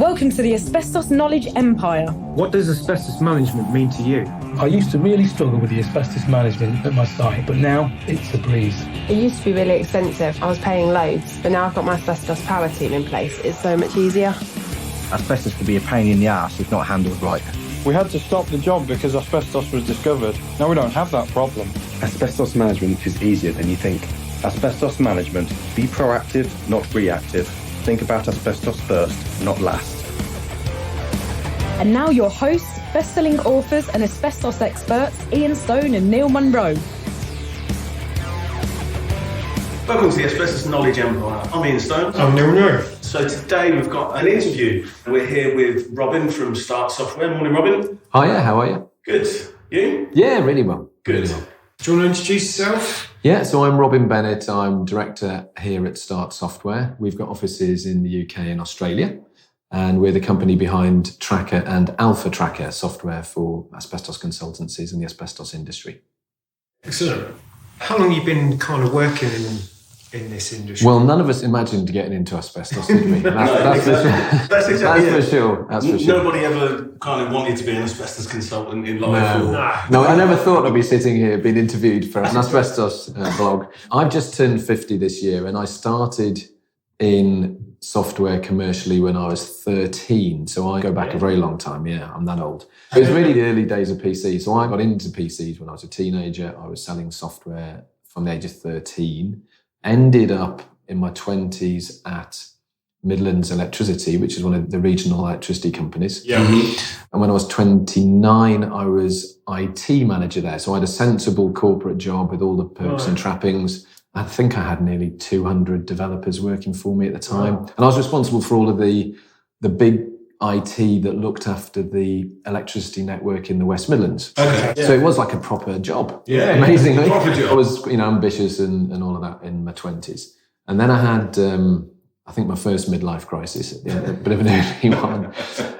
Welcome to the Asbestos Knowledge Empire. What does asbestos management mean to you? I used to really struggle with the asbestos management at my site, but now it's a breeze. It used to be really expensive. I was paying loads, but now I've got my asbestos power team in place. It's so much easier. Asbestos can be a pain in the arse if not handled right. We had to stop the job because asbestos was discovered. Now we don't have that problem. Asbestos management is easier than you think. Asbestos management. Be proactive, not reactive. Think about asbestos first, not last. And now your hosts, best-selling authors and asbestos experts, Ian Stone and Neil Munro. Welcome to the Asbestos Knowledge Empire. I'm Ian Stone. I'm Neil Munro. So today we've got an interview. We're here with Robin from Start Software. Morning, Robin. Hiya, how are you? Good. You? Yeah, really well. Good. Really well. Do you want to introduce yourself? Yeah, so I'm Robin Bennett. I'm director here at Start Software. We've got offices in the UK and Australia, and we're the company behind Tracker and Alpha Tracker software for asbestos consultancies in the asbestos industry. Excellent. How long have you been kind of working in this industry? Well, none of us imagined getting into asbestos, did we? That's for sure. Nobody ever kind of wanted to be an asbestos consultant in life. No, I never thought I'd be sitting here being interviewed for an asbestos blog. I've just turned 50 this year, and I started in software commercially when I was 13. So I go back a very long time. Yeah, I'm that old. It was really the early days of PCs. So I got into PCs when I was a teenager. I was selling software from the age of 13. Ended up in my 20s at Midlands Electricity, which is one of the regional electricity companies. Yeah. And when I was 29, I was IT manager there. So I had a sensible corporate job with all the perks and trappings. I think I had nearly 200 developers working for me at the time. And I was responsible for all of the big IT that looked after the electricity network in the West Midlands. Okay. Yeah. So it was like a proper job. Yeah. Amazingly. Proper job. I was, ambitious and all of that in my 20s. And then I had, I think my first midlife crisis, a bit of an early one.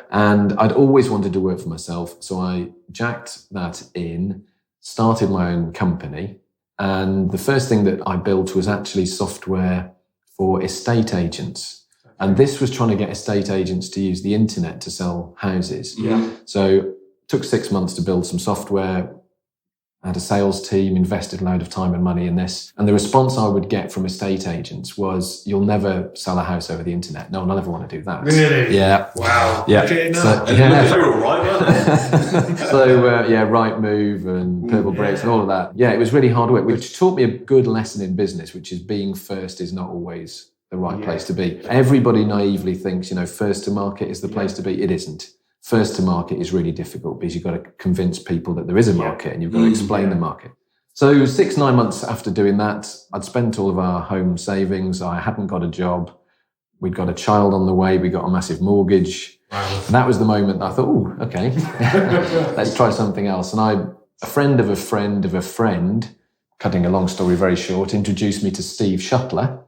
And I'd always wanted to work for myself. So I jacked that in, started my own company. And the first thing that I built was actually software for estate agents. And this was trying to get estate agents to use the internet to sell houses. Yeah. So it took 6 months to build some software. I had a sales team, invested a load of time and money in this. And the response I would get from estate agents was, you'll never sell a house over the internet. No one will ever want to do that. Really? Yeah. Wow. Yeah. Okay, So, They're all right, weren't they? So, Right Move and Purple Bricks and all of that. Yeah, it was really hard work, which taught me a good lesson in business, which is being first is not always the right place to be. Everybody naively thinks, first to market is the place to be. It isn't. First to market is really difficult because you've got to convince people that there is a market and you've got to explain the market. So 6-9 months after doing that, I'd spent all of our home savings. I hadn't got a job. We'd got a child on the way. We got a massive mortgage. Wow. And that was the moment that I thought, oh, okay, let's try something else. And a friend of a friend of a friend, cutting a long story very short, introduced me to Steve Shuttler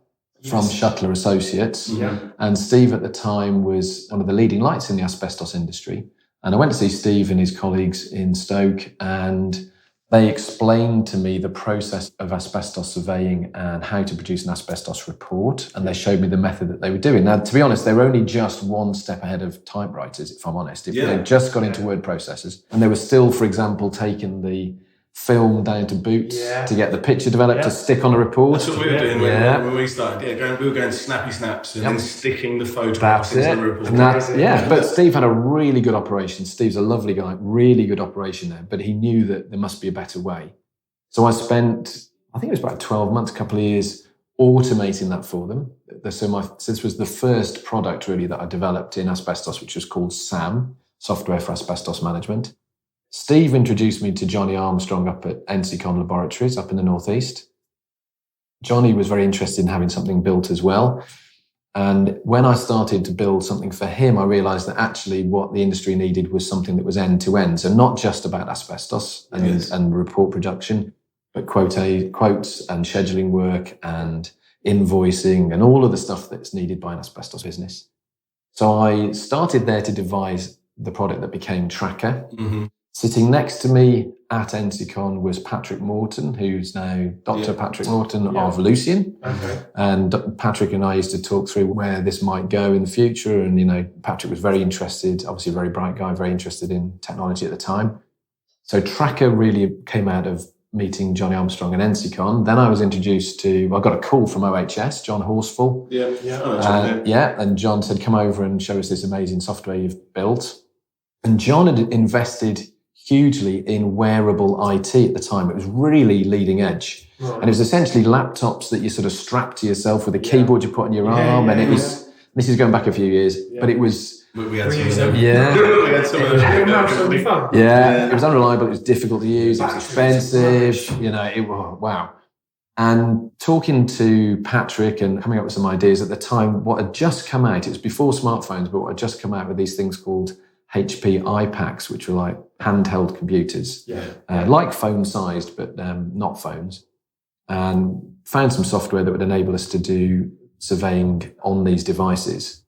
from Shuttler Associates. Yeah. And Steve at the time was one of the leading lights in the asbestos industry. And I went to see Steve and his colleagues in Stoke, and they explained to me the process of asbestos surveying and how to produce an asbestos report. And they showed me the method that they were doing. Now, to be honest, they were only just one step ahead of typewriters, if I'm honest. They just got into word processors. And they were still, for example, taking the film down to Boots to get the picture developed to stick on a report. That's what we were doing when we started. We were going to snappy snaps and then sticking the photographs into the report. But Steve had a really good operation. Steve's a lovely guy, really good operation there, but he knew that there must be a better way. So I spent, I think it was about 12 months, a couple of years, automating that for them. So this was the first product really that I developed in asbestos, which was called SAM, Software for Asbestos Management. Steve introduced me to Johnny Armstrong up at Ensicon Laboratories up in the Northeast. Johnny was very interested in having something built as well. And when I started to build something for him, I realized that actually what the industry needed was something that was end to end. So not just about asbestos and report production, but quotes and scheduling work and invoicing and all of the stuff that's needed by an asbestos business. So I started there to devise the product that became Tracker. Sitting next to me at Ensicon was Patrick Morton, who's now Dr. Patrick Morton of Lucian. Okay. And Patrick and I used to talk through where this might go in the future. And, you know, Patrick was very interested, obviously a very bright guy, very interested in technology at the time. So Tracker really came out of meeting Johnny Armstrong and Ensicon. Then I was introduced to, I got a call from OHS, John Horsfall. And John said, come over and show us this amazing software you've built. And John had invested hugely in wearable IT at the time. It was really leading edge. Right. And it was essentially laptops that you sort of strapped to yourself with a keyboard you put on your arm. And it was, this is going back a few years, but it was... We had some it was unreliable, it was difficult to use, it was expensive, you know, it was, wow. And talking to Patrick and coming up with some ideas at the time, what had just come out, it was before smartphones, but what had just come out with these things called HP iPACs, which were like handheld computers, like phone-sized, but not phones. And found some software that would enable us to do surveying on these devices.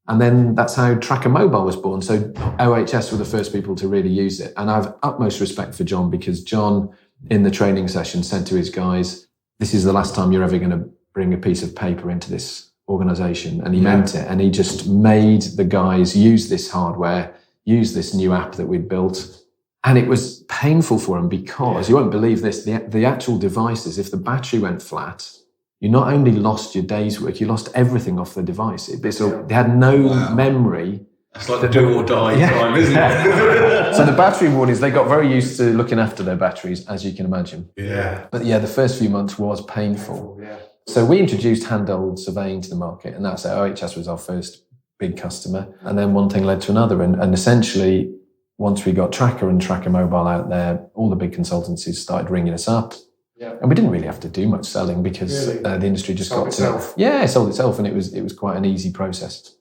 And then that's how Tracker Mobile was born. So OHS were the first people to really use it. And I have utmost respect for John, because John, in the training session, said to his guys, this is the last time you're ever going to bring a piece of paper into this organization. And he meant it. And he just made the guys use this hardware, use this new app that we'd built. And it was painful for him because, you won't believe this, the actual devices, if the battery went flat, you not only lost your day's work, you lost everything off the device. They had no memory. It's like the do or die time, isn't it? So the battery warnings, they got very used to looking after their batteries, as you can imagine. Yeah. But the first few months was painful. So we introduced handheld surveying to the market, and that's OHS was our first big customer. And then one thing led to another. And essentially, once we got Tracker and Tracker Mobile out there, all the big consultancies started ringing us up. Yeah. And we didn't really have to do much selling because the industry just got itself. It sold itself, and it was quite an easy process.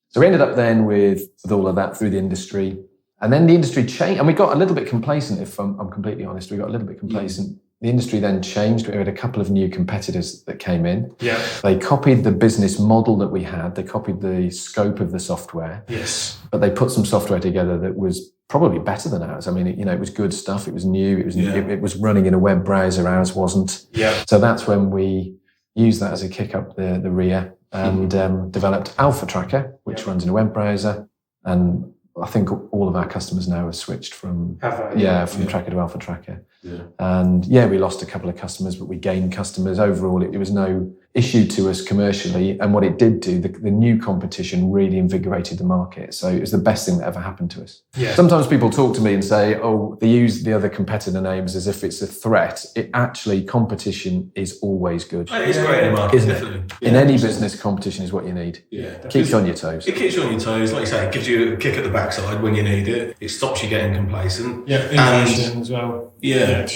So we ended up then with all of that through the industry, and then the industry changed, and we got a little bit complacent. If I'm completely honest, we got a little bit complacent. The industry then changed. We had a couple of new competitors that came in. Yeah, they copied the business model that we had. They copied the scope of the software. Yes, but they put some software together that was probably better than ours. I mean, it was good stuff. It was new. It was running in a web browser. Ours wasn't. Yeah. So that's when we used that as a kick up the rear and developed Alpha Tracker, which runs in a web browser. And I think all of our customers now have switched from Tracker to Alpha Tracker. Yeah. And we lost a couple of customers, but we gained customers. Overall, it was no issue to us commercially. And what it did do, the new competition really invigorated the market. So it was the best thing that ever happened to us. Yeah. Sometimes people talk to me and say, oh, they use the other competitor names as if it's a threat. It actually, competition is always good. It's great in the market, isn't definitely. it? In any business, competition is what you need. Yeah. Keeps you on your toes. It keeps you on your toes. Like you say, it gives you a kick at the backside when you need it. It stops you getting complacent. Yeah, innovation as well. It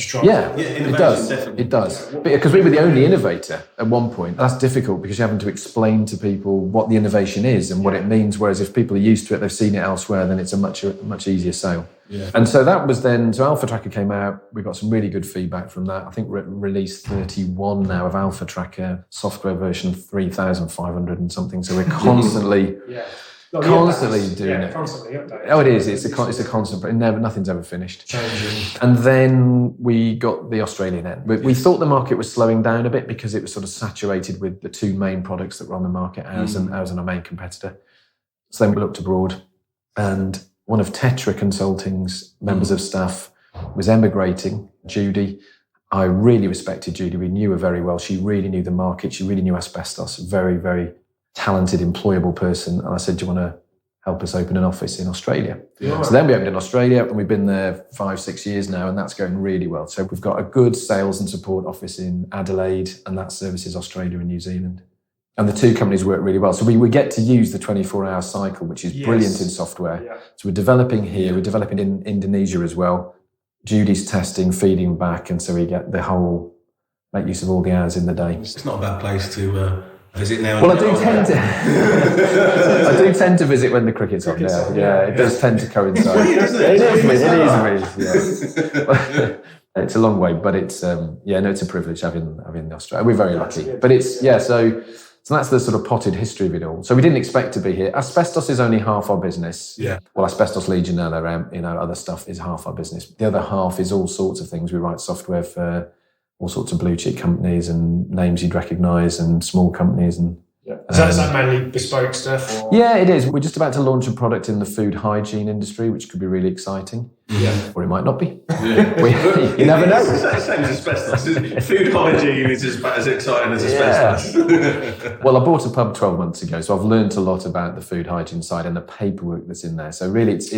does. Definitely. It does. Because we were the only innovator at one point. That's difficult because you're having to explain to people what the innovation is and what it means. Whereas if people are used to it, they've seen it elsewhere, then it's a much easier sale. Yeah. And so that was then, so Alpha Tracker came out. We got some really good feedback from that. I think we're at release 31 now of Alpha Tracker, software version 3,500 and something. So we're constantly... constantly doing it. Constantly updating. Oh, it is. It's a constant, but nothing's ever finished. Changing. And then we got the Australian end. We thought the market was slowing down a bit because it was sort of saturated with the two main products that were on the market, ours and our main competitor. So then we looked abroad, and one of Tetra Consulting's members of staff was emigrating, Judy. I really respected Judy. We knew her very well. She really knew the market. She really knew asbestos. Very, very talented, employable person. And I said, do you want to help us open an office in Australia? Yeah. So then we opened in Australia, and we've been there 5-6 years now, and that's going really well. So we've got a good sales and support office in Adelaide, and that services Australia and New Zealand. And the two companies work really well. So we get to use the 24-hour cycle, which is brilliant in software. Yeah. So we're developing here, we're developing in Indonesia as well. Judy's testing, feeding back, and so we get make use of all the hours in the day. It's not a bad place to... visit now. Well, I do tend to visit when the cricket's on. It does tend to coincide. It is. Yeah. It's a long way, but it's it's a privilege having the Australia. We're very lucky, but it's so So that's the sort of potted history of it all. So we didn't expect to be here. Asbestos is only half our business. Yeah. Well, Asbestos Legionella, other stuff is half our business. The other half is all sorts of things. We write software for all sorts of blue chip companies and names you'd recognise and small companies and. Yeah. Is that mainly bespoke stuff? Or? Yeah, it is. We're just about to launch a product in the food hygiene industry, which could be really exciting. Yeah. Or it might not be. Yeah. You never know. It's the same as asbestos. Food hygiene is as exciting as asbestos. Well, I bought a pub 12 months ago, so I've learned a lot about the food hygiene side and the paperwork that's in there. So really, it's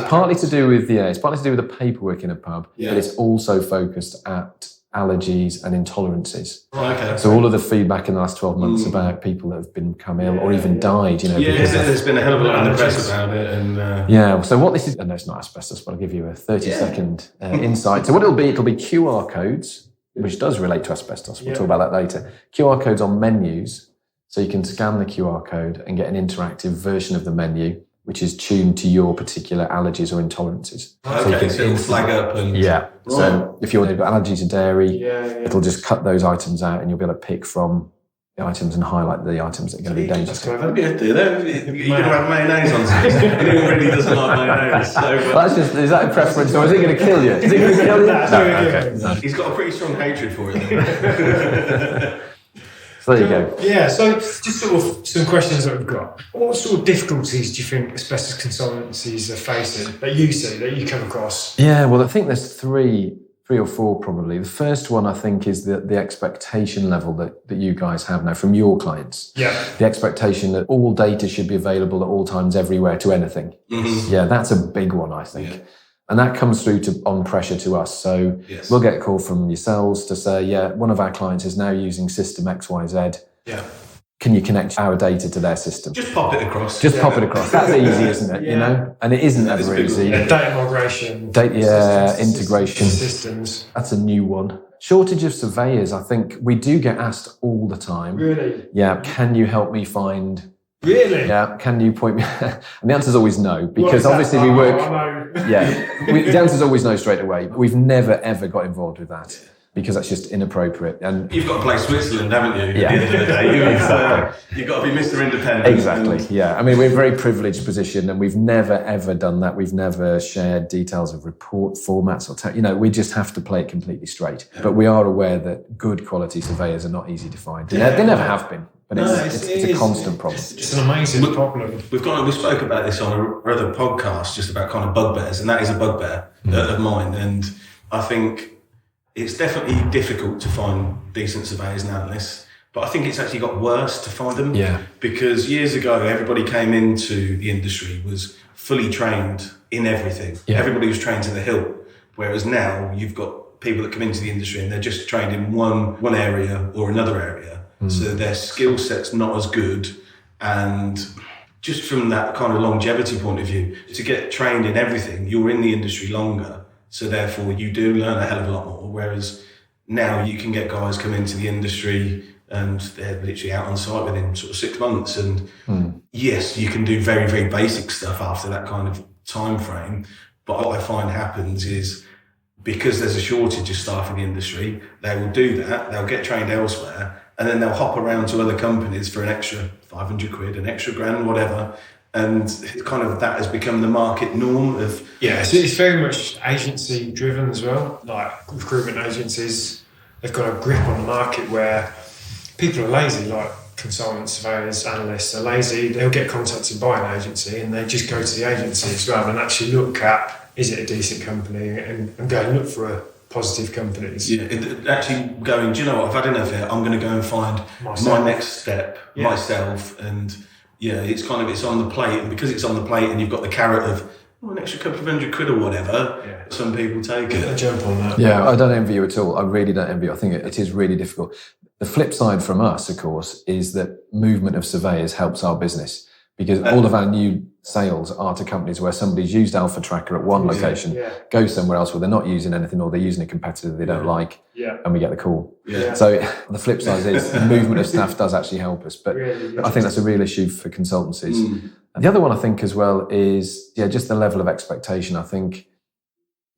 partly to do with the paperwork in a pub, but it's also focused at allergies and intolerances. Okay. So all of the feedback in the last 12 months about people that have become ill or even died, because there's been a hell of a lot in the press about it. And so what this is, I know it's not asbestos, but I'll give you a 30-second insight. So what it'll be QR codes, which does relate to asbestos. We'll talk about that later. QR codes on menus, so you can scan the QR code and get an interactive version of the menu, which is tuned to your particular allergies or intolerances. Okay, so it'll flag up and... Yeah. So if you've got allergy to dairy, it'll just cut those items out and you'll be able to pick from the items and highlight the items that are going to be dangerous. You're going to have mayonnaise on today. Anyone really doesn't like mayonnaise. So, is that a preference or is it going to kill you? Is it going to kill you? No. He's got a pretty strong hatred for it. So there you go. Yeah, so just sort of some questions that we've got. What sort of difficulties do you think asbestos consultancies are facing that you see, that you come across? Yeah, well, I think there's three or four probably. The first one, I think, is the expectation level that you guys have now from your clients. Yeah. The expectation that all data should be available at all times, everywhere, to anything. Mm-hmm. Yeah, that's a big one, I think. Yeah. And that comes through on pressure to us. So we'll get a call from yourselves to say, one of our clients is now using system XYZ. Yeah. Can you connect our data to their system? Just pop it across. Pop it across. That's easy, isn't it? And it isn't ever easy. Data migration. Integration. Systems. That's a new one. Shortage of surveyors. I think we do get asked all the time. Really? Yeah. Can you help me find... Really? Yeah. Can you point me? And the answer is always no, because obviously we work. The answer is always no straight away. But we've never ever got involved with that because that's just inappropriate. And you've got to play Switzerland, haven't you? Yeah. At the end of the day, you've got to be Mr. Independent. Exactly. Yeah. I mean, we're in a very privileged position, and we've never ever done that. We've never shared details of report formats or we just have to play it completely straight. Yeah. But we are aware that good quality surveyors are not easy to find. They never have been. But it's a constant problem. It's an amazing problem. We spoke about this on another podcast, just about kind of bugbears, and that is a bugbear of mine. And I think it's definitely difficult to find decent surveyors and analysts, but I think it's actually got worse to find them. Yeah. Because years ago, everybody came into the industry was fully trained in everything. Yeah. Everybody was trained to the hilt. Whereas now you've got people that come into the industry and they're just trained in one area or another area. So their skill set's not as good, and just from that kind of longevity point of view, to get trained in everything, you're in the industry longer, so therefore you do learn a hell of a lot more. Whereas now you can get guys come into the industry and they're literally out on site within sort of 6 months, and yes, you can do very, very basic stuff after that kind of time frame. But what I find happens is, because there's a shortage of staff in the industry, they will do that, they'll get trained elsewhere, and then they'll hop around to other companies for an extra 500 quid, an extra grand, whatever. And it's kind of that has become the market norm of... Yeah, so it's very much agency driven as well. Like recruitment agencies, they've got a grip on the market where people are lazy, like consultants, surveyors, analysts are lazy. They'll get contacted by an agency and they just go to the agencies rather than actually look at, is it a decent company, and go and look for positive companies. Yeah, actually going, do you know what, I've had enough here, I'm going to go and find my next step, myself, and it's on the plate, and because it's on the plate and you've got the carrot of an extra couple of £100 or whatever, some people take it. I jump on that. Yeah, I don't envy you at all. I really don't envy you. I think it is really difficult. The flip side from us, of course, is that movement of surveyors helps our business, because all of our new sales are to companies where somebody's used Alpha Tracker at one location, go somewhere else where they're not using anything, or they're using a competitor they don't like, and we get the call. Yeah. So the flip side is the movement of staff does actually help us, but I think that's a real issue for consultancies. And the other one I think as well is just the level of expectation. I think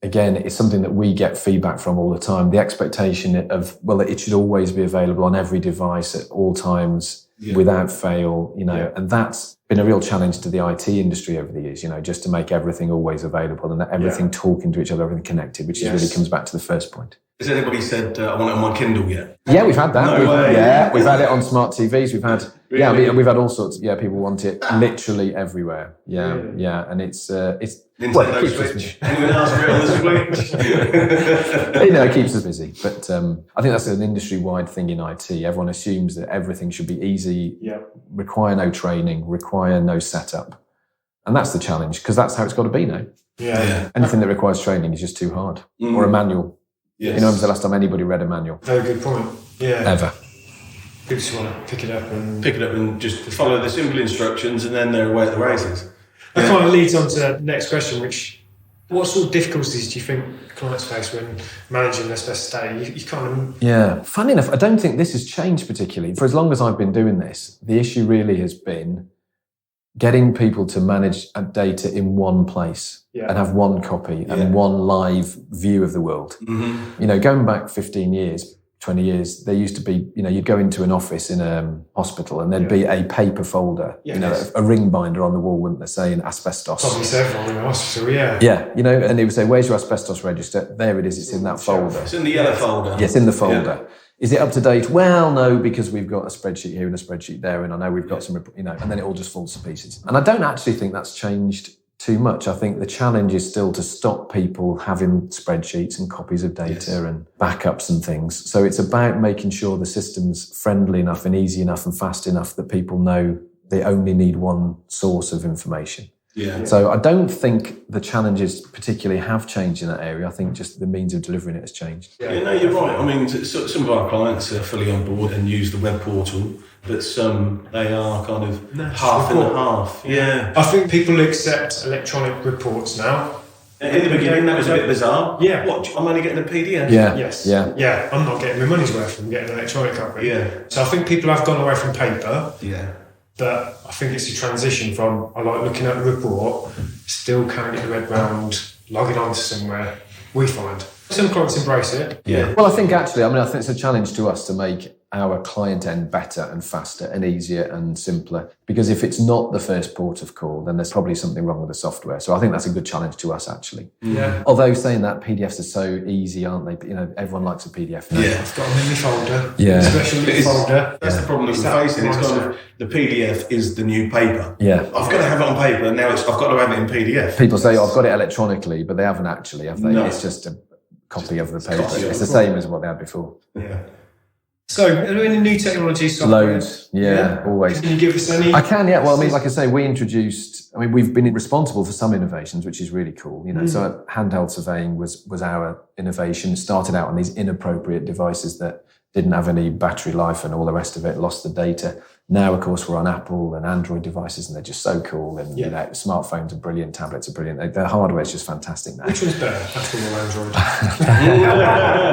again, it's something that we get feedback from all the time. The expectation of, well, it should always be available on every device at all times without fail, and that's been a real challenge to the IT industry over the years, just to make everything always available and everything talking to each other, everything connected, which really comes back to the first point. Has anybody said, I want it on my Kindle yet? Yeah, we've had that. No way. Yeah, we've had it on smart TVs. We've had, we've had all sorts. Yeah, people want it literally everywhere. Yeah, and it's Nintendo Switch. Anyone else got it on the Switch? It keeps us busy. But I think that's an industry-wide thing in IT. Everyone assumes that everything should be easy, require no training, require no setup. And that's the challenge, because that's how it's got to be now. Yeah. Anything that requires training is just too hard. Or a manual. Yes. When was the last time anybody read a manual? Very good point. Yeah. Ever. People just want to pick it up and just follow the simple instructions, and then they're away at the races. That kind of leads on to the next question, what sort of difficulties do you think clients face when managing asbestos data? You kind of... Yeah. Funny enough, I don't think this has changed particularly. For as long as I've been doing this, the issue really has been getting people to manage data in one place and have one copy and one live view of the world. Mm-hmm. Going back 15 years, 20 years, there used to be, you'd go into an office in a hospital and there'd be a paper folder, a ring binder on the wall, wouldn't there, saying asbestos. Probably several in the hospital, Yeah, and they would say, where's your asbestos register? There it is, it's in that folder. It's in the yellow folder. Yes, in the folder. Yeah. Is it up to date? Well, no, because we've got a spreadsheet here and a spreadsheet there, and I know we've got some, and then it all just falls to pieces. And I don't actually think that's changed too much. I think the challenge is still to stop people having spreadsheets and copies of data and backups and things. So it's about making sure the system's friendly enough and easy enough and fast enough that people know they only need one source of information. Yeah. So I don't think the challenges particularly have changed in that area. I think just the means of delivering it has changed. Yeah, no, you're right. I mean, some of our clients are fully on board and use the web portal, but some, they are kind of half and half. Yeah. I think people accept electronic reports now. In the beginning, that was a bit bizarre. Yeah. What, I'm only getting a PDF? Yeah. Yes. Yeah. I'm not getting my money's worth from getting an electronic copy. Yeah. So I think people have gone away from paper. Yeah. But I think it's a transition from, I like looking at the report, still can't get the head round, logging on to somewhere, we find. Some clients embrace it. Yeah. Well, I think actually, I think it's a challenge to us to make our client end better and faster and easier and simpler. Because if it's not the first port of call, then there's probably something wrong with the software. So I think that's a good challenge to us, actually. Yeah. Although saying that, PDFs are so easy, aren't they? Everyone likes a PDF now. Yeah. It's got a mini folder. Yeah. A special little folder. That's the problem that we're facing. It's kind of, the PDF is the new paper. Yeah. I've got to have it on paper, and now I've got to have it in PDF. People say, I've got it electronically, but they haven't actually, have they? No. It's just a copy of the paper. It's the same as what they had before. Yeah. So, are there any new technologies? Loads, always. Can you give us any? I can, yeah. Well, like I say, we've been responsible for some innovations, which is really cool. So handheld surveying was our innovation. It started out on these inappropriate devices that didn't have any battery life and all the rest of it, lost the data. Now, of course, we're on Apple and Android devices, and they're just so cool. And smartphones are brilliant, tablets are brilliant. Their hardware is just fantastic now. Which one's better, Apple or Android?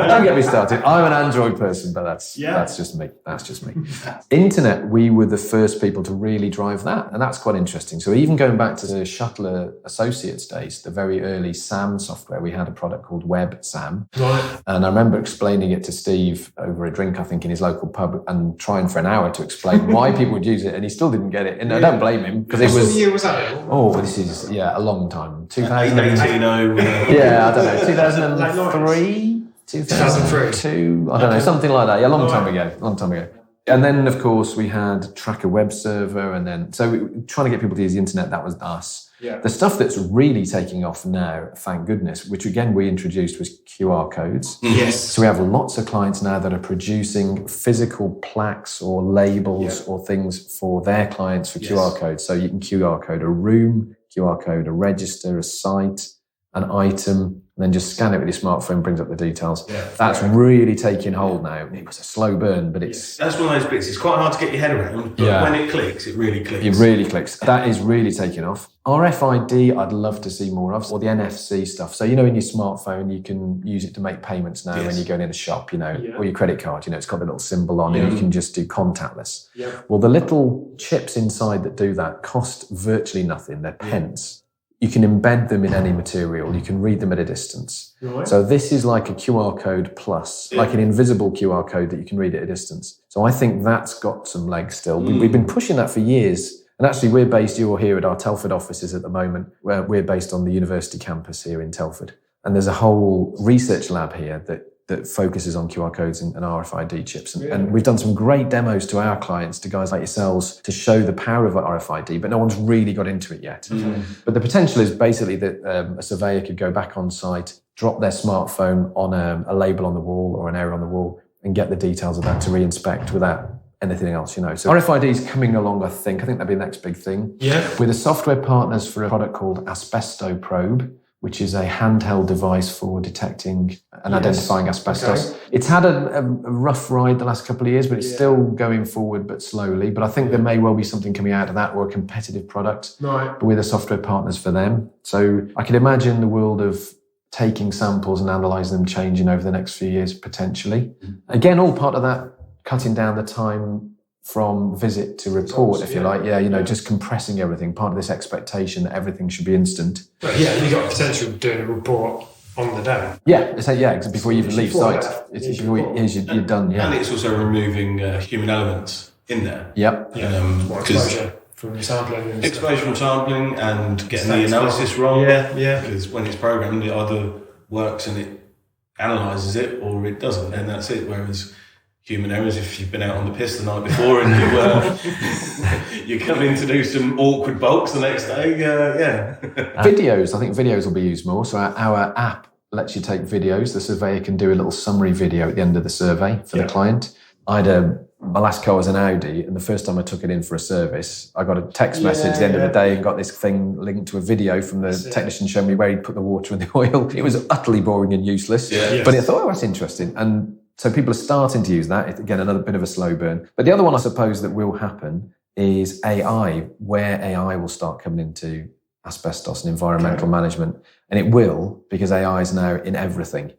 Don't get me started. I'm an Android person, but that's just me. That's just me. Internet, we were the first people to really drive that, and that's quite interesting. So even going back to the Shuttler Associates days, the very early SAM software, we had a product called Web SAM. Right. And I remember explaining it to Steve over a drink, I think, in his local pub, and trying for an hour to explain why people would use it, and he still didn't get it. And I don't blame him, because it was... What year was that? Oh, this is, a long time. 2000. 18, I don't know, 2003? 2002? I don't know, something like that. Yeah, long time ago. And then, of course, we had Tracker web server, and then... So trying to get people to use the internet, that was us. Yeah. The stuff that's really taking off now, thank goodness, which again we introduced, was QR codes. Yes. So we have lots of clients now that are producing physical plaques or labels or things for their clients for QR codes. So you can QR code a room, QR code a register, a site, an item, and then just scan it with your smartphone, brings up the details. Yeah, that's really taking hold now. It was a slow burn, but it's... That's one of those bits. It's quite hard to get your head around, but when it clicks, it really clicks. It really clicks. That is really taking off. RFID, I'd love to see more of, or the NFC stuff. So, in your smartphone, you can use it to make payments now when you're going in a shop, or your credit card, it's got the little symbol on it, and you can just do contactless. Yeah. Well, the little chips inside that do that cost virtually nothing. They're pence. you can embed them in any material. You can read them at a distance. Right. So this is like a QR code plus, like an invisible QR code that you can read at a distance. So I think that's got some legs still. We've been pushing that for years. And actually, you're here at our Telford offices at the moment, where we're based on the university campus here in Telford. And there's a whole research lab here that focuses on QR codes and RFID chips. And we've done some great demos to our clients, to guys like yourselves, to show the power of RFID, but no one's really got into it yet. But the potential is basically that a surveyor could go back on site, drop their smartphone on a label on the wall or an area on the wall, and get the details of that to re-inspect without anything else, So RFID is coming along, I think. That'll be the next big thing. Yeah. We're the software partners for a product called Asbestos Probe, which is a handheld device for detecting and identifying asbestos. Okay. It's had a rough ride the last couple of years, but it's still going forward, but slowly. But I think there may well be something coming out of that, or a competitive product. Right. But we're the software partners for them. So I can imagine the world of taking samples and analysing them changing over the next few years, potentially. Again, all part of that, cutting down the time from visit to report, if you like. Just compressing everything, part of this expectation that everything should be instant. But you got potential doing a report on the day. Before you even leave site. You're done, And it's also removing human elements in there. Yep. Exposure from sampling. And getting the analysis wrong. Because when it's programmed, it either works and it analyses it, or it doesn't, and that's it. Whereas human errors, if you've been out on the piss the night before and you come in to do some awkward bulks the next day, Videos, I think videos will be used more. So our app lets you take videos. The surveyor can do a little summary video at the end of the survey for the client. My last car was an Audi, and the first time I took it in for a service, I got a text message at the end of the day and got this thing linked to a video from the technician showing me where he'd put the water and the oil. It was utterly boring and useless. But I thought, that's interesting. And so people are starting to use that. Again, another bit of a slow burn. But the other one I suppose that will happen is AI, where AI will start coming into asbestos and environmental management. And it will, because AI is now in everything.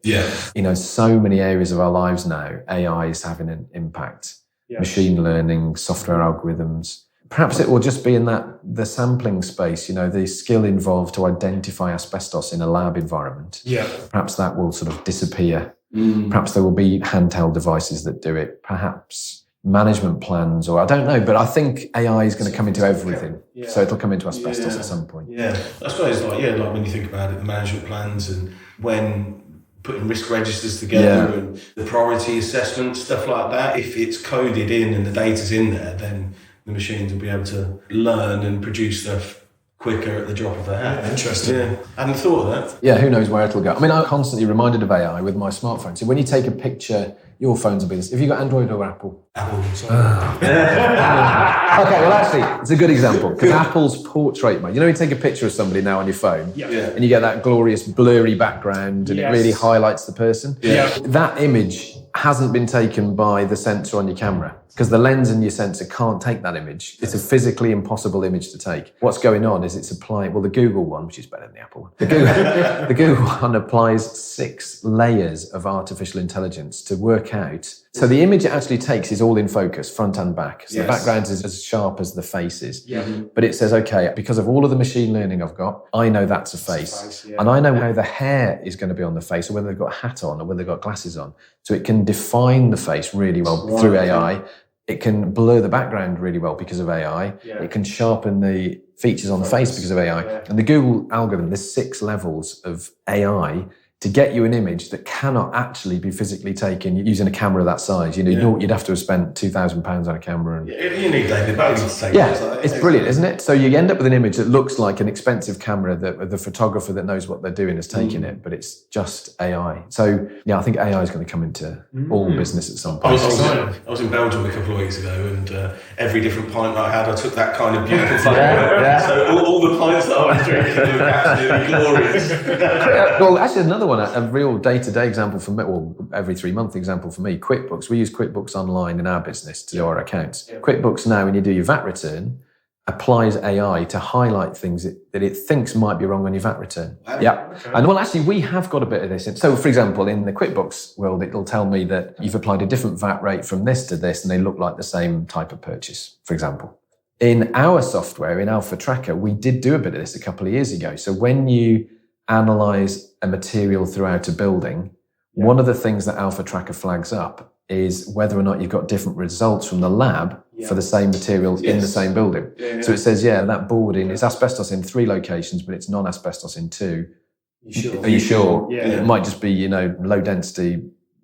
So many areas of our lives now, AI is having an impact. Machine learning, software algorithms. Perhaps it will just be in the sampling space, the skill involved to identify asbestos in a lab environment. Perhaps that will sort of disappear. Perhaps there will be handheld devices that do it. Perhaps management plans, or I don't know. But I think AI is going to come into everything. So it'll come into asbestos at some point. I suppose like when you think about it, the management plans and when putting risk registers together and the priority assessment, stuff like that. If it's coded in and the data's in there, then the machines will be able to learn and produce stuff quicker at the drop of a hat. Interesting. I hadn't thought of that. Yeah, who knows where it'll go. I mean, I'm constantly reminded of AI with my smartphone. So when you take a picture, your phones will be this. Have you got Android or Apple? Apple. Okay, well, actually, it's a good example, because Apple's portrait mode. You take a picture of somebody now on your phone, and you get that glorious blurry background, and it really highlights the person. That image hasn't been taken by the sensor on your camera, because the lens in your sensor can't take that image. It's a physically impossible image to take. What's going on is it's applying, the Google one, which is better than the Apple one. The Google one applies 6 layers of artificial intelligence to work out. So the image it actually takes is all in focus, front and back. So the background is as sharp as the face is. But it says, okay, because of all of the machine learning I've got, I know that's a face. And I know how the hair is going to be on the face, or whether they've got a hat on or whether they've got glasses on. So it can define the face really well through AI. It can blur the background really well because of AI. It can sharpen the features on the face because of AI. And the Google algorithm, there's 6 levels of AI to get you an image that cannot actually be physically taken using a camera that size. You'd have to have spent £2,000 on a camera. And, you need David Bowie to take it. It's brilliant, isn't it? So you end up with an image that looks like an expensive camera that the photographer that knows what they're doing is taking it, but it's just AI. So, I think AI is going to come into all business at some point. I was in Belgium a couple of weeks ago, and every different pint I had, I took that kind of beautiful photo. So all the pints that I was drinking were absolutely glorious. Well, actually, another one, a real day-to-day example for me, every 3-month example for me, QuickBooks. We use QuickBooks Online in our business to do our accounts. QuickBooks now, when you do your VAT return, applies AI to highlight things that it thinks might be wrong on your VAT return. Okay. And actually, we have got a bit of this. So, for example, in the QuickBooks world, it'll tell me that you've applied a different VAT rate from this to this, and they look like the same type of purchase, for example. In our software, in Alpha Tracker, we did do a bit of this a couple of years ago. So when you analyze a material throughout a building, one of the things that Alpha Tracker flags up is whether or not you've got different results from the lab for the same material in the same building. So it says, that boarding is asbestos in 3 locations, but it's non-asbestos in 2. Are you sure? It might just be, low density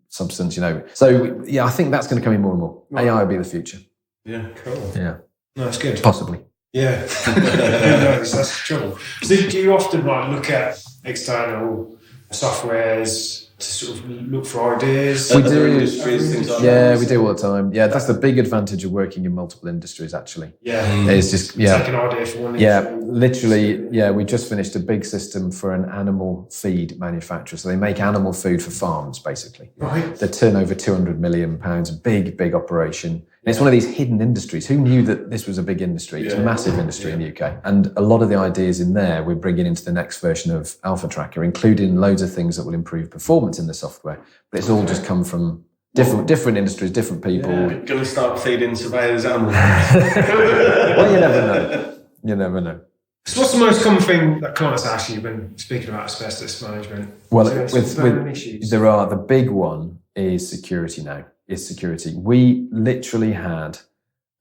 substance, So I think that's going to come in more and more. AI will be the future. Yeah, cool. Yeah. No, that's good. Possibly. Yeah. Who knows? That's the trouble. So do you often look at external softwares to sort of look for ideas? We do. We do all the time. Yeah, that's the big advantage of working in multiple industries, actually. Yeah. It's just, Take an idea from one industry. Literally, we just finished a big system for an animal feed manufacturer. So they make animal food for farms, basically. Right. They turn over £200 million, a big operation. And it's one of these hidden industries. Who knew that this was a big industry? It's a massive industry in the UK. And a lot of the ideas in there we're bringing into the next version of Alpha Tracker, including loads of things that will improve performance in the software. But it's all just come from different industries, different people. Going to start feeding surveyors animals. Well, you never know. So what's the most common thing that clients ask you when speaking about asbestos management? Well, the big one is security now. Is security. We literally had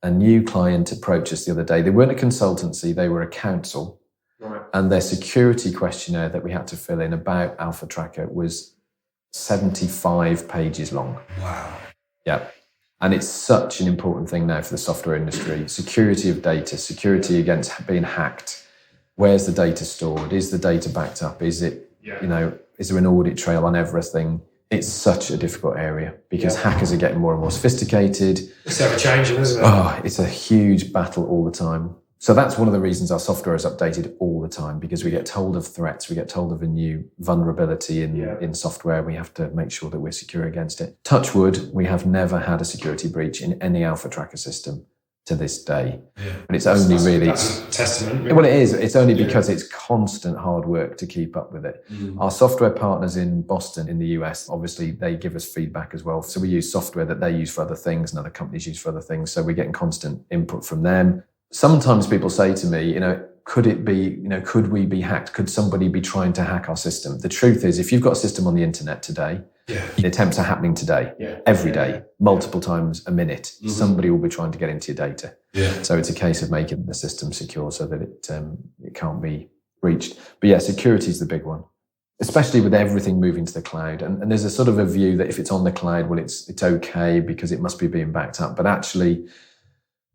a new client approach us the other day. They weren't a consultancy, they were a council. Right. And their security questionnaire that we had to fill in about Alpha Tracker was 75 pages long. Wow. Yeah. And it's such an important thing now for the software industry. Security of data, security against being hacked. Where's the data stored? Is the data backed up? Is it, is there an audit trail on everything? It's such a difficult area because hackers are getting more and more sophisticated. It's ever changing, isn't it? Oh, it's a huge battle all the time. So that's one of the reasons our software is updated all the time, because we get told of threats, we get told of a new vulnerability in software. We have to make sure that we're secure against it. Touch wood, we have never had a security breach in any Alpha Tracker system to this day. But it's that's a testament. Really. Well, it is. It's only because it's constant hard work to keep up with it. Our software partners in Boston, in the US, obviously they give us feedback as well. So we use software that they use for other things and other companies use for other things. So we're getting constant input from them. Sometimes people say to me, could it be, could we be hacked? Could somebody be trying to hack our system? The truth is, if you've got a system on the internet today, the attempts are happening today, every day, multiple times a minute. Somebody will be trying to get into your data. So it's a case of making the system secure so that it can't be breached. But security is the big one, especially with everything moving to the cloud. And there's a sort of a view that if it's on the cloud, well, it's okay because it must be being backed up. But actually,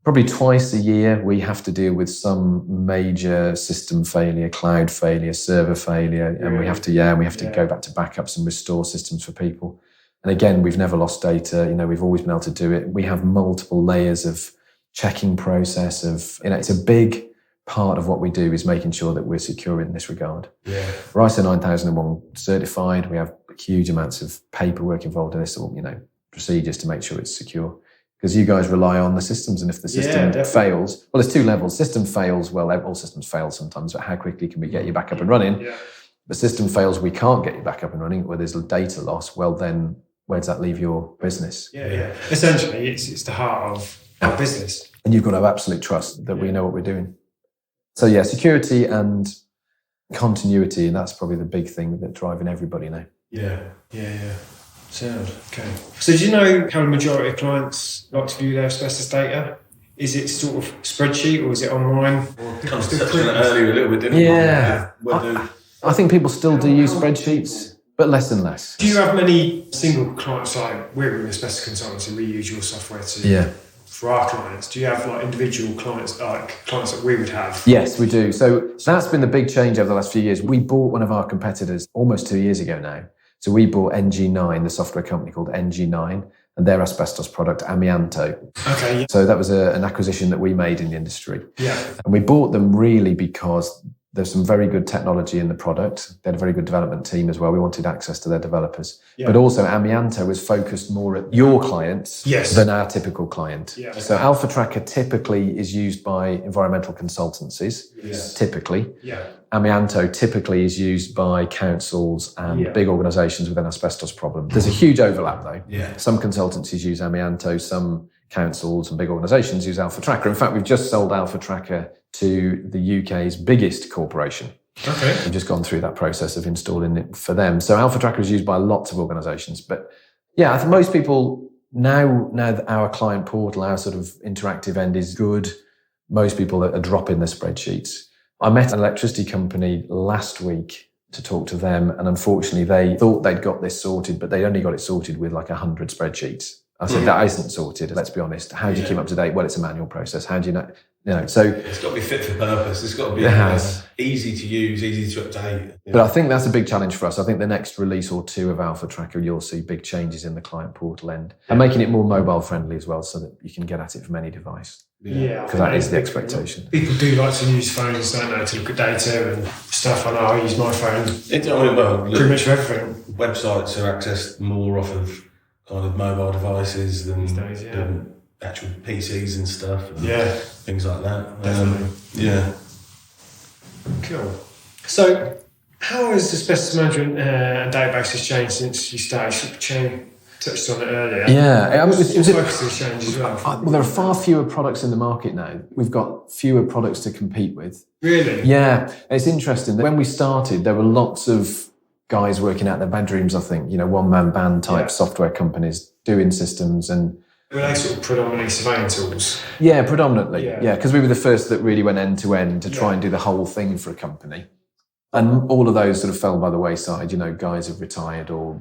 probably twice a year, we have to deal with some major system failure, cloud failure, server failure, and we have to go back to backups and restore systems for people. And again, we've never lost data. We've always been able to do it. We have multiple layers of checking process it's a big part of what we do is making sure that we're secure in this regard. We're ISO 9001 certified. We have huge amounts of paperwork involved in this, procedures to make sure it's secure. Because you guys rely on the systems, and if the system fails, well, there's 2 levels. System fails, well, all systems fail sometimes, but how quickly can we get you back up and running? The system fails, we can't get you back up and running, where there's data loss, well, then where does that leave your business? Essentially, it's the heart of our business. And you've got to have absolute trust that we know what we're doing. So, security and continuity, and that's probably the big thing that's driving everybody now. Sound okay. So do you know how the majority of clients like to view their asbestos data? Is it sort of spreadsheet or is it online? Kind of touched on it earlier a little bit, didn't we? I think people still do use spreadsheets, but less and less. Do you have many single clients? Like we're an asbestos consultancy, we use your software for our clients. Do you have individual clients, like clients that we would have? Yes, we do. So that's been the big change over the last few years. We bought one of our competitors almost 2 years ago now. So we bought NG9, the software company called NG9, and their asbestos product, Amianto. Okay. So that was an acquisition that we made in the industry. Yeah. And we bought them really because there's some very good technology in the product. They had a very good development team as well. We wanted access to their developers. Yeah. But also Amianto was focused more at your clients than our typical client. Yeah. So Alpha Tracker typically is used by environmental consultancies, typically. Yeah. Amianto typically is used by councils and big organisations with an asbestos problem. There's a huge overlap though. Yeah. Some consultancies use Amianto, some councils and big organisations use Alpha Tracker. In fact, we've just sold Alpha Tracker to the UK's biggest corporation. Okay. We've just gone through that process of installing it for them. So Alpha Tracker is used by lots of organisations. But yeah, I think most people now that our client portal, our sort of interactive end is good, most people are dropping their spreadsheets. I met an electricity company last week to talk to them, and unfortunately they thought they'd got this sorted, but they only got it sorted with like 100 spreadsheets. I said, that isn't sorted, let's be honest. How do you keep up to date? Well, it's a manual process. How do you know? So it's got to be fit for purpose. It's got to be easy to use, easy to update. But I think that's a big challenge for us. I think the next release or two of Alpha Tracker, you'll see big changes in the client portal end and making it more mobile friendly as well, so that you can get at it from any device. Yeah, because that is the expectation. People do like to use phones, don't they, to look at data and stuff. I know I use my phone pretty much for everything. Websites are accessed more off of kind of mobile devices than actual PCs and stuff. And things like that. Definitely. Cool. So, how has asbestos management and databases changed since you started? Chang touched on it earlier. Yeah, it was focus has changed as well. Well, there are far fewer products in the market now. We've got fewer products to compete with. Really? Yeah, it's interesting. When we started, there were lots of guys working out their bedrooms, I think, one-man band type software companies doing systems. And were they sort of predominantly surveying tools? Yeah, predominantly. Yeah, because we were the first that really went end to end to try and do the whole thing for a company. And all of those sort of fell by the wayside. Guys have retired or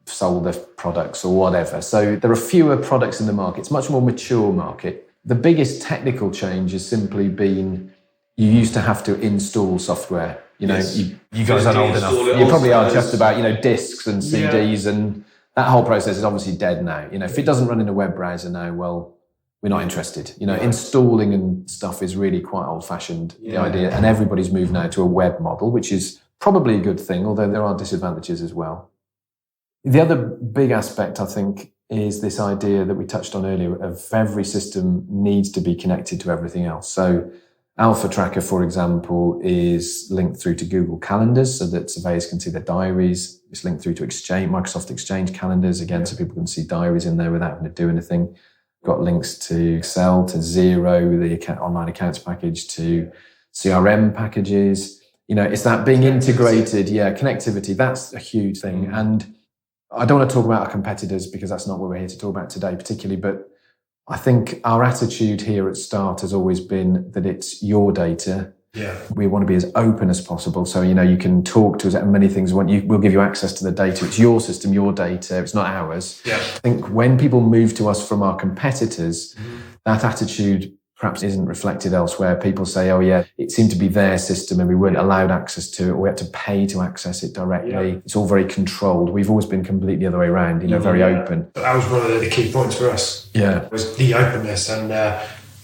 sold their products or whatever. So there are fewer products in the market. It's a much more mature market. The biggest technical change has simply been you used to have to install software. You guys aren't old enough. You probably are just about, discs and CDs and that whole process is obviously dead now. If it doesn't run in a web browser now, well, we're not interested. Installing and stuff is really quite old-fashioned, the idea. And everybody's moved now to a web model, which is probably a good thing, although there are disadvantages as well. The other big aspect, I think, is this idea that we touched on earlier of every system needs to be connected to everything else. So Alpha Tracker, for example, is linked through to Google Calendars so that surveyors can see their diaries. It's linked through to Microsoft Exchange calendars, again, so people can see diaries in there without having to do anything. Got links to Excel, to Xero, the online accounts package, to CRM packages. It's that being integrated, connectivity. That's a huge thing. And I don't want to talk about our competitors because that's not what we're here to talk about today particularly, but I think our attitude here at Start has always been that it's your data. Yeah. We want to be as open as possible. So, you can talk to us at many things. We'll give you access to the data. It's your system, your data. It's not ours. Yeah. I think when people move to us from our competitors, that attitude perhaps isn't reflected elsewhere. People say, it seemed to be their system and we weren't allowed access to it, or we had to pay to access it directly. Yeah. It's all very controlled. We've always been completely the other way around, very open. But that was one of the key points for us. Yeah. Was the openness, and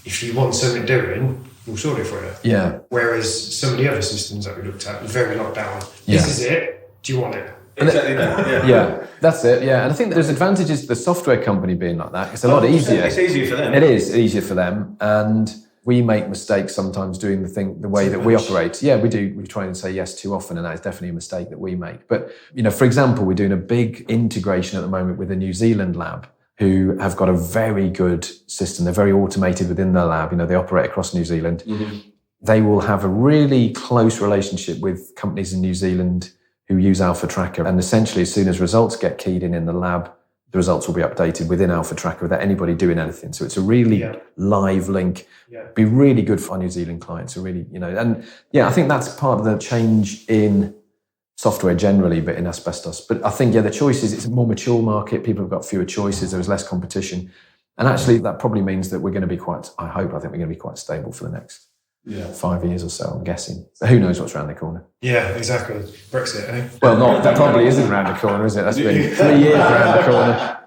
if you want something doing, we'll sort it for you. Yeah. Whereas some of the other systems that we looked at were very locked down. This is it. Do you want it? Exactly that. Yeah, that's it. Yeah, and I think there's advantages to the software company being like that. It's a lot easier. It's easier for them. It is easier for them, and we make mistakes sometimes doing the way that we operate. Yeah, we do. We try and say yes too often, and that is definitely a mistake that we make. But for example, we're doing a big integration at the moment with a New Zealand lab who have got a very good system. They're very automated within their lab. They operate across New Zealand. Mm-hmm. They will have a really close relationship with companies in New Zealand who use Alpha Tracker. And essentially, as soon as results get keyed in the lab, the results will be updated within Alpha Tracker without anybody doing anything. So it's a really live link. Yeah. Be really good for our New Zealand clients. So really, I think that's part of the change in software generally, but in asbestos. But I think, the choices, it's a more mature market. People have got fewer choices. There's less competition. And actually, that probably means that we're going to be I think we're going to be quite stable for the next 5 years or so, I'm guessing. But who knows what's around the corner? Yeah, exactly. Brexit, eh? Well, that probably isn't around the corner, is it? That's been 3 years around the corner.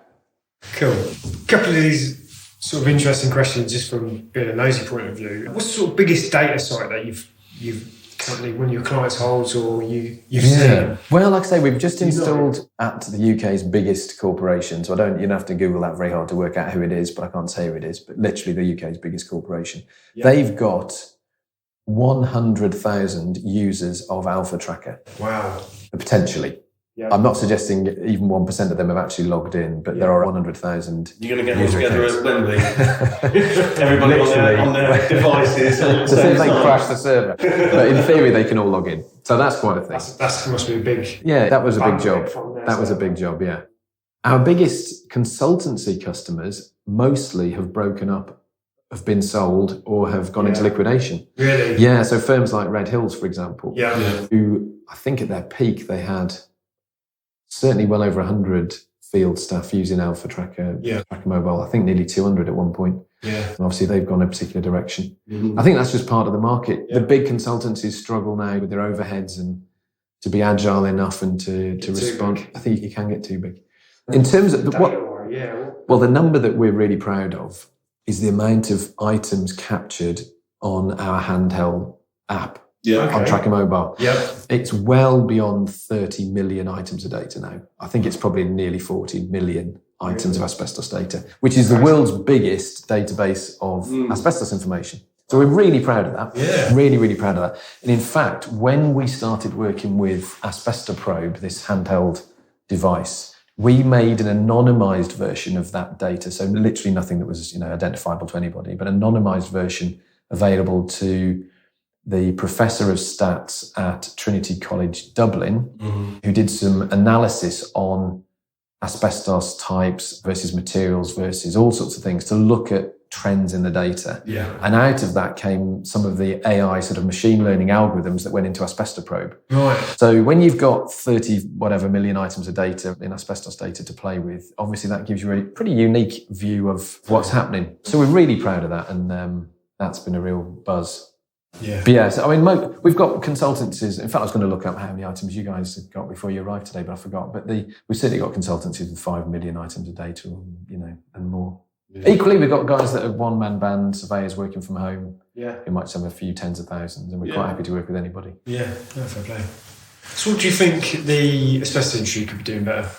Cool. A couple of these sort of interesting questions just from being a nosy point of view. What's the sort of biggest data site that you've currently one of your clients holds or you've seen? Well, like I say, we've just installed at the UK's biggest corporation. So you don't have to Google that very hard to work out who it is, but I can't say who it is, but literally the UK's biggest corporation. Yeah. They've got 100,000 users of Alpha Tracker. Wow. Potentially. Yeah. I'm not suggesting even 1% of them have actually logged in, but there are 100,000. You're going to get them together at Wembley. Everybody on their devices. To see if they crash the server. But in theory, they can all log in. So that's quite a thing. That must be a big... Yeah, that was a big job. That was a big big job, yeah. Our biggest consultancy customers mostly have broken up, have been sold, or have gone into liquidation. Really? Yeah, so firms like Red Hills, for example, Yeah. who I think at their peak they had certainly well over 100 field staff using Alpha Tracker, Tracker Mobile. I think nearly 200 at one point. Yeah. And obviously they've gone a particular direction. I think that's just part of the market. The big consultancies struggle now with their overheads and to be agile enough and to respond. I think you can get too big. In terms of the number that we're really proud of is the amount of items captured on our handheld app. On Tracker Mobile. It's well beyond 30 million items of data now. I think it's probably nearly 40 million items of asbestos data, which is the world's biggest database of asbestos information. So we're really proud of that. Yeah. Really, really proud of that. And in fact, when we started working with Asbestoprobe, this handheld device, we made an anonymized version of that data. So literally nothing that was, identifiable to anybody, but anonymized version available to the professor of stats at Trinity College Dublin, who did some analysis on asbestos types versus materials versus all sorts of things to look at trends in the data. Yeah. And out of that came some of the AI sort of machine learning algorithms that went into Asbestoprobe. Right. So when you've got 30 whatever million items of data in asbestos data to play with, obviously that gives you a pretty unique view of what's happening. So we're really proud of that, and that's been a real buzz. Yeah. But yeah, so I mean, we've got consultancies. In fact, I was going to look up how many items you guys had got before you arrived today, but I forgot. But we've certainly got consultancies with 5 million items of data, and more. Yeah. Equally, we've got guys that are one-man band surveyors working from home. Yeah. Who might have a few tens of thousands, and we're quite happy to work with anybody. Yeah, fair play. So, what do you think the asbestos industry could be doing better?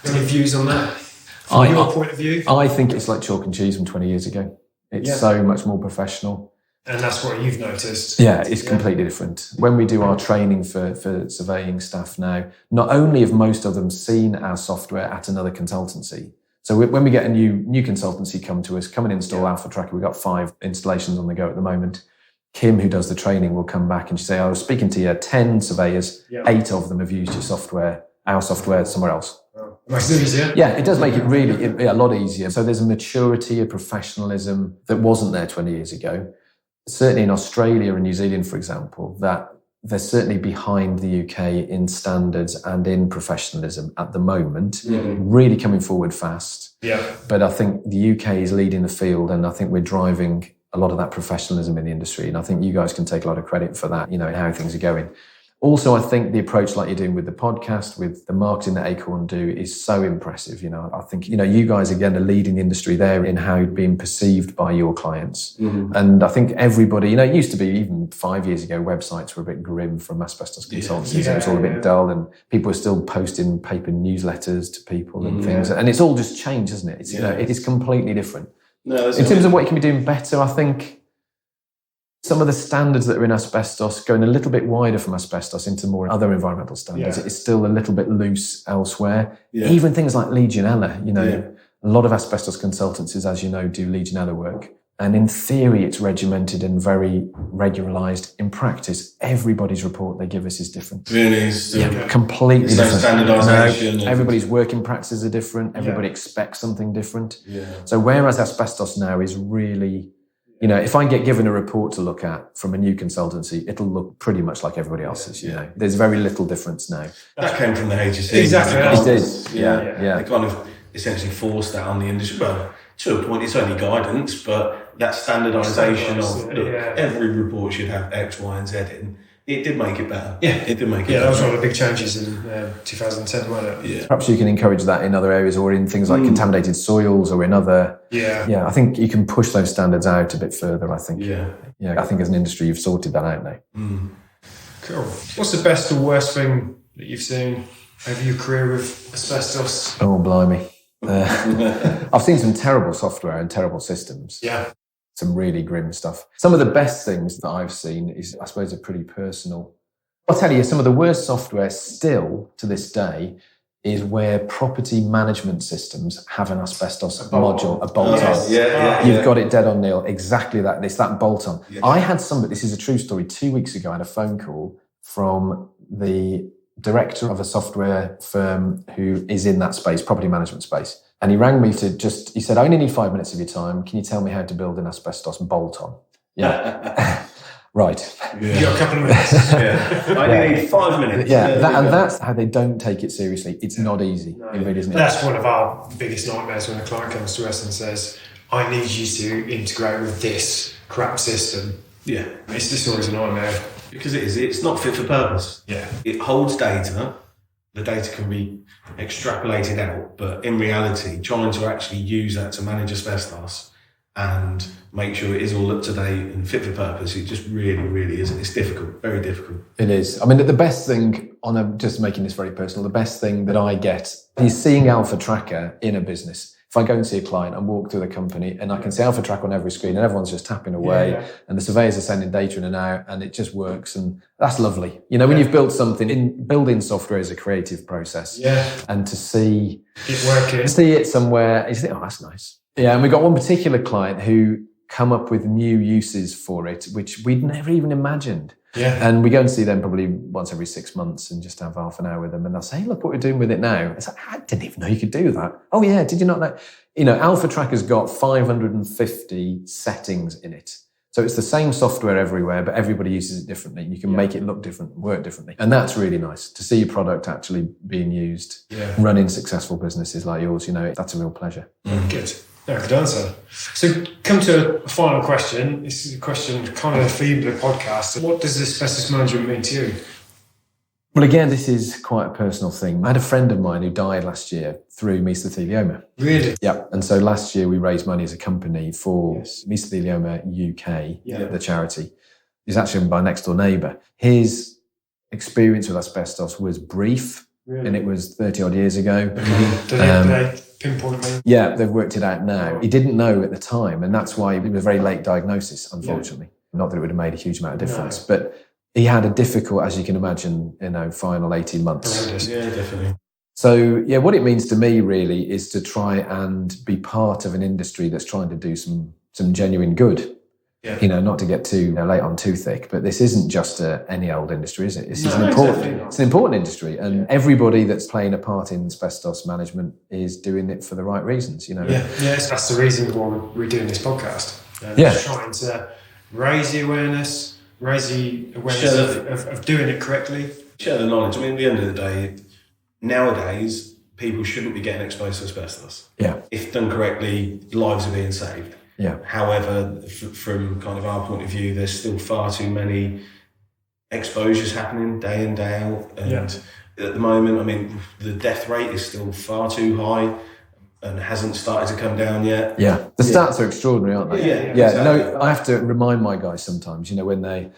Any views on that? From your point of view? I think it's like chalk and cheese from 20 years ago. It's so much more professional. And that's what you've noticed. Yeah, it's completely different. When we do our training for surveying staff now, not only have most of them seen our software at another consultancy. So when we get a new consultancy come to us, come and install Alpha Tracker, we've got 5 installations on the go at the moment. Kim, who does the training, will come back and she'll say, I was speaking to you, 10 surveyors, 8 of them have used your software, our software somewhere else. Makes it easier. Yeah, it does make it really a lot easier. So there's a maturity, a professionalism that wasn't there 20 years ago. Certainly in Australia and New Zealand, for example, that they're certainly behind the UK in standards and in professionalism at the moment, really coming forward fast. Yeah. But I think the UK is leading the field, and I think we're driving a lot of that professionalism in the industry. And I think you guys can take a lot of credit for that, how things are going. Also, I think the approach like you're doing with the podcast, with the marketing that Acorn do is so impressive. I think, you guys again are leading the industry there in how you're being perceived by your clients. And I think everybody, it used to be even 5 years ago, websites were a bit grim from asbestos consultancies. It was all a bit dull and people were still posting paper newsletters to people and things. And it's all just changed, isn't it? It's, it is completely different. No, in terms of what you can be doing better, I think some of the standards that are in asbestos, going a little bit wider from asbestos into more other environmental standards, it's still a little bit loose elsewhere. Yeah. Even things like Legionella, a lot of asbestos consultancies, as you know, do Legionella work. And in theory, it's regimented and very regularised. In practice, everybody's report they give us is different. Really? Completely different. Standardisation. Everybody's working practices are different. Everybody expects something different. Yeah. So whereas asbestos now is really... if I get given a report to look at from a new consultancy, it'll look pretty much like everybody else's, There's very little difference now. That came from the HSE. Exactly. It did. Yeah. They kind of essentially forced that on the industry. Well, to a point, it's only guidance, but that standardisation of, every report should have X, Y, and Z in. It did make it better. Yeah, it did make it better. Yeah, that was one of the big changes in 2010, wasn't it? Yeah. Perhaps you can encourage that in other areas or in things like contaminated soils or in other... Yeah, I think you can push those standards out a bit further, I think. Yeah, I think as an industry, you've sorted that out now. Cool. What's the best or worst thing that you've seen over your career with asbestos? Oh, blimey. I've seen some terrible software and terrible systems. Yeah. Some really grim stuff. Some of the best things that I've seen is, I suppose, a pretty personal I'll tell you, some of the worst software still to this day is where property management systems have an asbestos module, a bolt-on. You've got it dead on nail. Exactly that. It's that bolt-on. Yeah. I had somebody, this is a true story, 2 weeks ago, I had a phone call from the director of a software firm who is in that space, property management space. And he rang me he said, I only need 5 minutes of your time. Can you tell me how to build an asbestos bolt-on? Yeah. Right. Yeah. You've got a couple of minutes. I need 5 minutes. And that's how they don't take it seriously. It's not easy. No. It really isn't. That's one of our biggest nightmares when a client comes to us and says, I need you to integrate with this crap system. Yeah. It's just always a nightmare. Because it is. It's not fit for purpose. Yeah. It holds data. The data can be extrapolated out, but in reality, trying to actually use that to manage asbestos and make sure it is all up to date and fit for purpose, it just really is. It's difficult, very difficult. It is. I mean, the best thing, just making this very personal, the best thing that I get is seeing Alpha Tracker in a business. If I go and see a client and walk through the company and I can see Alpha Tracker on every screen and everyone's just tapping away and the surveyors are sending data in and out and it just works, and that's lovely. You know, when you've built something, building software is a creative process. Yeah. And to see it working, see it somewhere, you think, oh, that's nice. Yeah, and we've got one particular client who come up with new uses for it, which we'd never even imagined. Yeah. And we go and see them probably once every 6 months and just have half an hour with them. And they'll say, hey, look what we're doing with it now. It's like, I didn't even know you could do that. Oh, yeah, did you not know? You know, Alpha Tracker's got 550 settings in it. So it's the same software everywhere, but everybody uses it differently. You can make it look different, work differently. And that's really nice to see your product actually being used, running successful businesses like yours. You know, that's a real pleasure. Good. No, good answer. So come to a final question. This is a question kind of a feebler podcast. What does asbestos management mean to you? Well, again, this is quite a personal thing. I had a friend of mine who died last year through mesothelioma. Really? Yeah. And so last year we raised money as a company for Mesothelioma UK, the charity. He's actually my next door neighbour. His experience with asbestos was brief, and it was 30 odd years ago. Pinpoint me? Yeah, they've worked it out now. He didn't know at the time, and that's why it was a very late diagnosis, unfortunately. Not that it would have made a huge amount of difference, but he had a difficult, as you can imagine, final 18 months. Horrendous. Yeah, definitely. So, what it means to me really is to try and be part of an industry that's trying to do some genuine good. Yeah. You know, not to get too late on too thick, but this isn't just any old industry, is it? It's an important industry, and everybody that's playing a part in asbestos management is doing it for the right reasons. You know. That's the reason why we're doing this podcast. Trying to raise the awareness of doing it correctly. Share the knowledge. I mean, at the end of the day, nowadays people shouldn't be getting exposed to asbestos. Yeah. If done correctly, lives are being saved. Yeah. However, from kind of our point of view, there's still far too many exposures happening day in, day out. And at the moment, I mean, the death rate is still far too high and hasn't started to come down yet. Yeah. The stats are extraordinary, aren't they? Yeah. Exactly. No, I have to remind my guys sometimes, when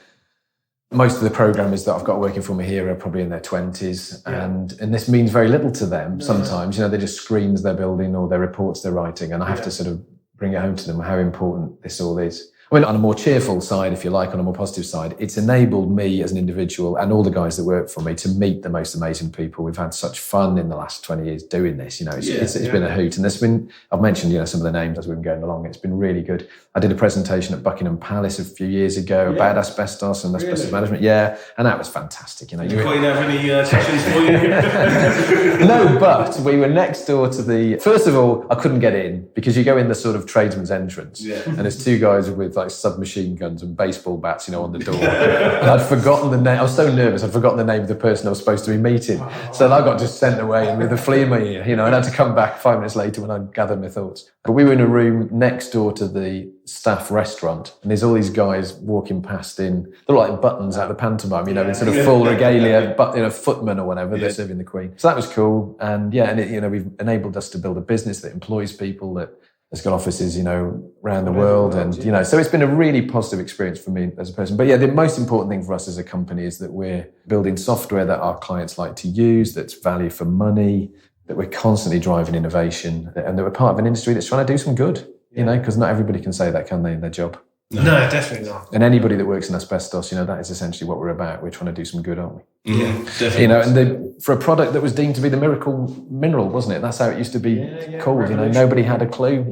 most of the programmers that I've got working for me here are probably in their 20s, and this means very little to them sometimes. They're just screens they're building or their reports they're writing, and I have to sort of bring it home to them how important this all is. I mean, on a more cheerful side, if you like, on a more positive side, it's enabled me as an individual and all the guys that work for me to meet the most amazing people. We've had such fun in the last 20 years doing this. It's been a hoot. And I've mentioned, some of the names as we've been going along. It's been really good. I did a presentation at Buckingham Palace a few years ago about asbestos and asbestos management. Yeah. And that was fantastic. You quite have any questions for you? No, but we were next door to first of all, I couldn't get in because you go in the sort of tradesman's entrance and there's two guys with like submachine guns and baseball bats, on the door. And I'd forgotten the name. I was so nervous. I'd forgotten the name of the person I was supposed to be meeting. So I got just sent away with a flea in my ear, and I had to come back 5 minutes later when I gathered my thoughts. But we were in a room next door to the staff restaurant, and there's all these guys walking past they're like buttons out of the pantomime, in sort of full regalia, but footmen or whatever, they're serving the Queen. So that was cool. And we've enabled us to build a business that employs people, that has got offices, around the world. And, so it's been a really positive experience for me as a person. But the most important thing for us as a company is that we're building software that our clients like to use, that's value for money, that we're constantly driving innovation, and that we're part of an industry that's trying to do some good, because not everybody can say that, can they, in their job? No, definitely not. And anybody that works in asbestos, that is essentially what we're about. We're trying to do some good, aren't we? Yeah, definitely. And for a product that was deemed to be the miracle mineral, wasn't it? That's how it used to be called. Nobody had a clue,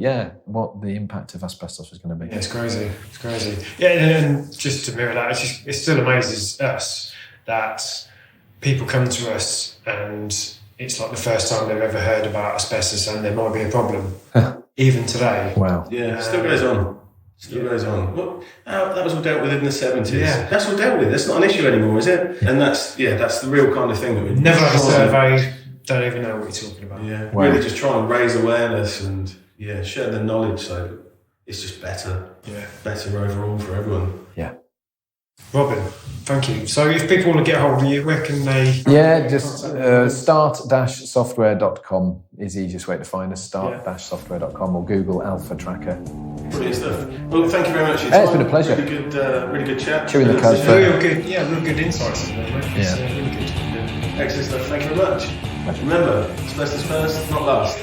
what the impact of asbestos was going to be. Yeah, it's crazy. It's crazy. Yeah, and just to mirror that, it still amazes us that people come to us and it's like the first time they've ever heard about asbestos and there might be a problem. Even today. Wow. Yeah, it still goes on. Still goes on. Well, that was all dealt with in the 70s. Yeah. That's all dealt with. That's not an issue anymore, is it? And that's the real kind of thing that we never had a survey, don't even know what you're talking about. Yeah. Wow. Really just try and raise awareness and share the knowledge so it's just better. Yeah. Better overall for everyone. Yeah. Robin, thank you. So if people want to get hold of you, where can they? Yeah, just start-software.com is the easiest way to find us, start-software.com or Google Alpha Tracker. Brilliant stuff. Well, thank you very much for your time. It's been a pleasure. Really good chat. Chewing the cud for... Real good insights in there, mate. Yeah. Really good. Excellent stuff. Thank you very much. Remember, asbestos first, not last.